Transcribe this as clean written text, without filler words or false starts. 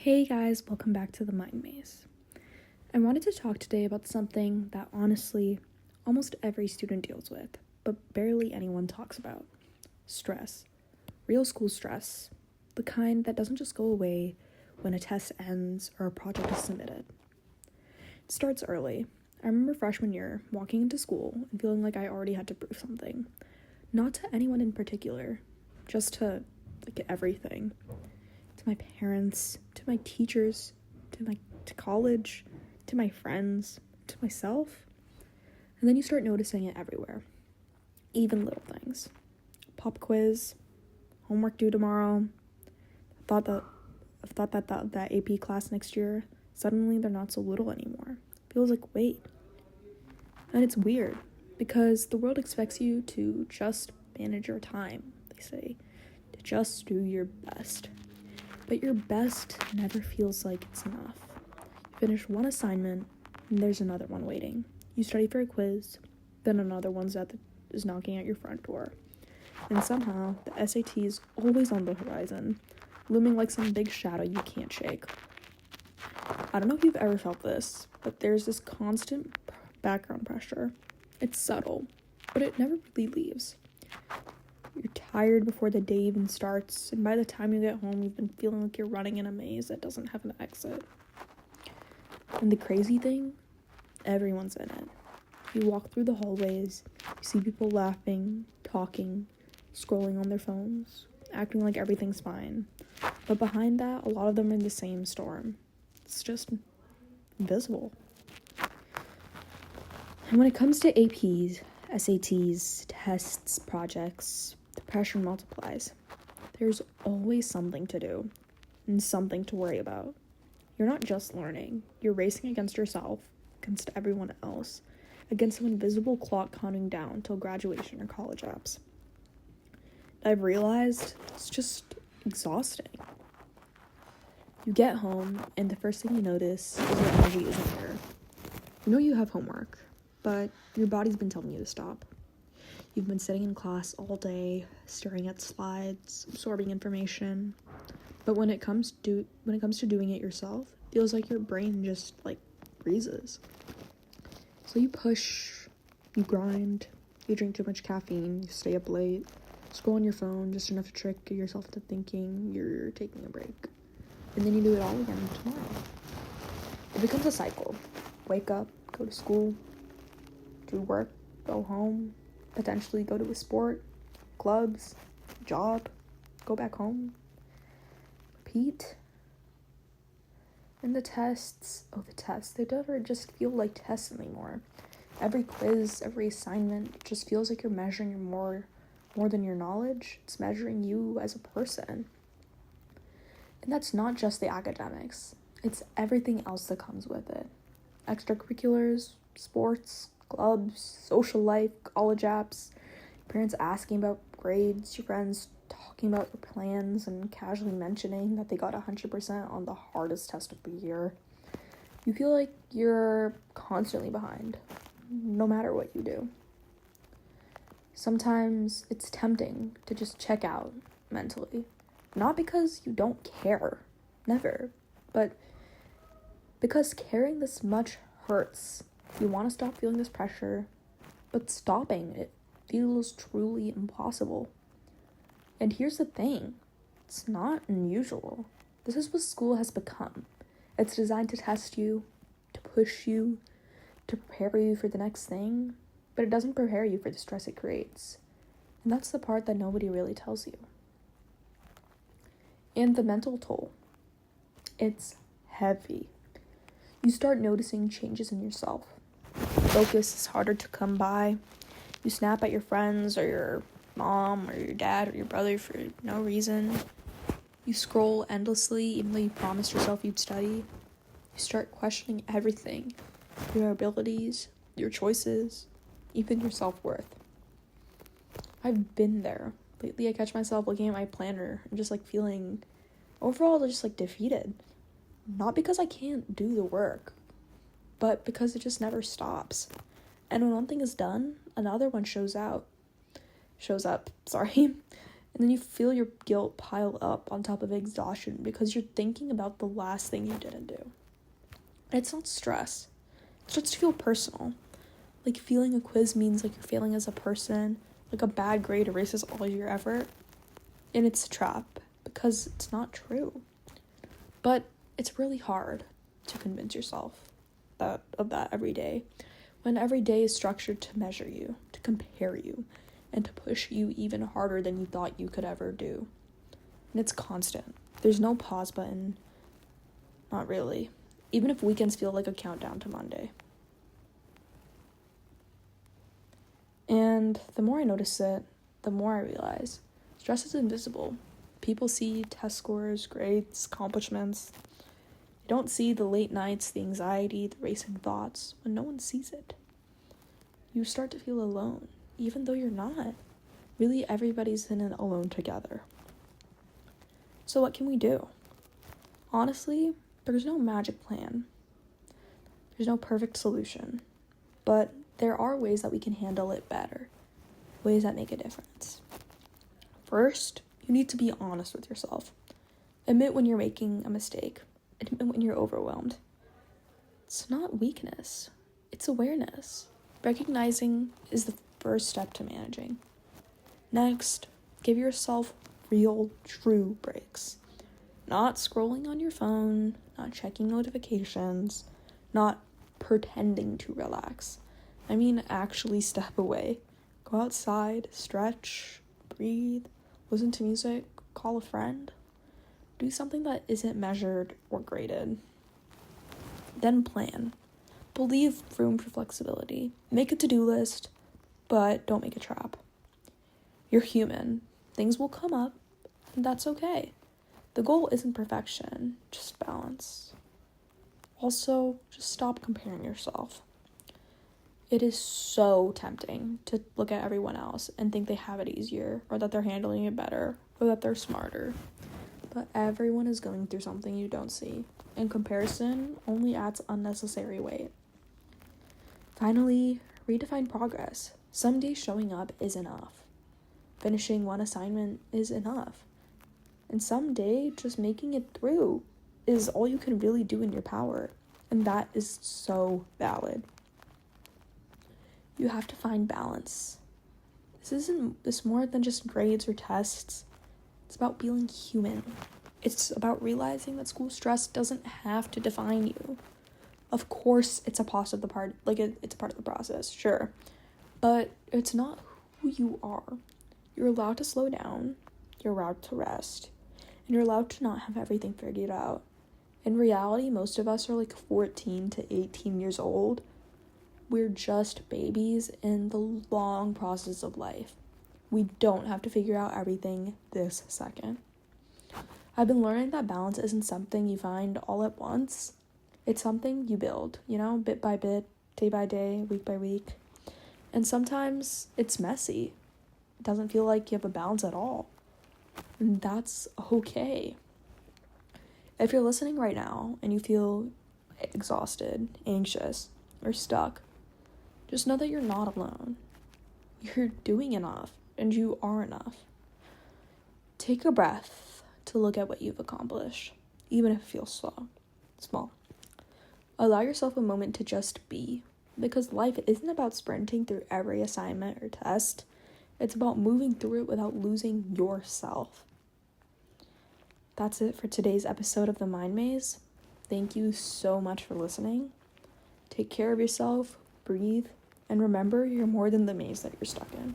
Hey guys, welcome back to the Mind Maze. I wanted to talk today about something that honestly almost every student deals with, but barely anyone talks about. Stress. Real school stress. The kind that doesn't just go away when a test ends or a project is submitted. It starts early. I remember freshman year walking into school and feeling like I already had to prove something. Not to anyone in particular, just to everything. To my parents, to my teachers, to college, to my friends, to myself. And then you start noticing it everywhere. Even little things. Pop quiz, homework due tomorrow. Thought that AP class next year, suddenly they're not so little anymore. Feels like wait. And it's weird because the world expects you to just manage your time, they say, to just do your best. But your best never feels like it's enough. You finish one assignment, and there's another one waiting. You study for a quiz, then another one's is knocking at your front door. And somehow, the SAT is always on the horizon, looming like some big shadow you can't shake. I don't know if you've ever felt this, but there's this constant background pressure. It's subtle, but it never really leaves. You're tired before the day even starts, and by the time you get home, you've been feeling like you're running in a maze that doesn't have an exit. And the crazy thing, everyone's in it. You walk through the hallways, you see people laughing, talking, scrolling on their phones, acting like everything's fine. But behind that, a lot of them are in the same storm. It's just invisible. And when it comes to APs, SATs, tests, projects, the pressure multiplies. There's always something to do and something to worry about. You're not just learning. You're racing against yourself, against everyone else, against some invisible clock counting down till graduation or college apps. I've realized it's just exhausting. You get home, and the first thing you notice is your energy isn't there. You know you have homework, but your body's been telling you to stop. You've been sitting in class all day, staring at slides, absorbing information. But when it comes to doing it yourself, it feels like your brain just freezes. So you push, you grind, you drink too much caffeine, you stay up late, scroll on your phone just enough to trick yourself into thinking you're taking a break. And then you do it all again tomorrow. It becomes a cycle. Wake up, go to school, do work, go home, potentially go to a sport, clubs, job, go back home, repeat. And the tests, they never just feel like tests anymore. Every quiz, every assignment just feels like you're measuring more than your knowledge. It's measuring you as a person. And that's not just the academics. It's everything else that comes with it. Extracurriculars, sports, clubs, social life, college apps, parents asking about grades, your friends talking about your plans and casually mentioning that they got 100% on the hardest test of the year. You feel like you're constantly behind, no matter what you do. Sometimes it's tempting to just check out mentally. Not because you don't care, never, but because caring this much hurts. You want to stop feeling this pressure, but stopping it feels truly impossible. And here's the thing, it's not unusual. This is what school has become. It's designed to test you, to push you, to prepare you for the next thing, but it doesn't prepare you for the stress it creates. And that's the part that nobody really tells you. And the mental toll, it's heavy. You start noticing changes in yourself. Focus is harder to come by. You snap at your friends or your mom or your dad or your brother for no reason. You scroll endlessly even though you promised yourself you'd study. You start questioning everything. Your abilities, your choices, even your self-worth. I've been there. Lately I catch myself looking at my planner and just feeling overall just defeated. Not because I can't do the work, but because it just never stops. And when one thing is done, another one shows up. And then you feel your guilt pile up on top of exhaustion because you're thinking about the last thing you didn't do. And it's not stress. It starts to feel personal. Like feeling a quiz means like you're failing as a person. Like a bad grade erases all your effort. And it's a trap because it's not true. But it's really hard to convince yourself of that every day. When every day is structured to measure you, to compare you, and to push you even harder than you thought you could ever do. And it's constant. There's no pause button. Not really. Even if weekends feel like a countdown to Monday. And the more I notice it, the more I realize stress is invisible. People see test scores, grades, accomplishments. They don't see the late nights, the anxiety, the racing thoughts, when no one sees it. You start to feel alone, even though you're not. Really, everybody's in it alone together. So what can we do? Honestly, there's no magic plan. There's no perfect solution. But there are ways that we can handle it better. Ways that make a difference. First, you need to be honest with yourself. Admit when you're making a mistake. Admit when you're overwhelmed. It's not weakness. It's awareness. Recognizing is the first step to managing. Next, give yourself real, true breaks. Not scrolling on your phone, not checking notifications, not pretending to relax. I mean, actually step away. Go outside, stretch, breathe, listen to music, call a friend. Do something that isn't measured or graded. Then plan. But leave room for flexibility. Make a to-do list, but don't make a trap. You're human. Things will come up, and that's okay. The goal isn't perfection, just balance. Also, just stop comparing yourself. It is so tempting to look at everyone else and think they have it easier, or that they're handling it better, or that they're smarter. But everyone is going through something you don't see, and comparison only adds unnecessary weight. Finally, redefine progress. Some days showing up is enough. Finishing one assignment is enough. And some day, just making it through is all you can really do in your power. And that is so valid. You have to find balance. This more than just grades or tests. It's about being human. It's about realizing that school stress doesn't have to define you. Of course, it's a part of the process, sure. But it's not who you are. You're allowed to slow down. You're allowed to rest. And you're allowed to not have everything figured out. In reality, most of us are like 14 to 18 years old. We're just babies in the long process of life. We don't have to figure out everything this second. I've been learning that balance isn't something you find all at once. It's something you build, bit by bit, day by day, week by week. And sometimes it's messy. It doesn't feel like you have a balance at all. And that's okay. If you're listening right now and you feel exhausted, anxious, or stuck, just know that you're not alone. You're doing enough, and you are enough. Take a breath to look at what you've accomplished, even if it feels small. Allow yourself a moment to just be, because life isn't about sprinting through every assignment or test. It's about moving through it without losing yourself. That's it for today's episode of The Mind Maze. Thank you so much for listening. Take care of yourself, breathe, and remember you're more than the maze that you're stuck in.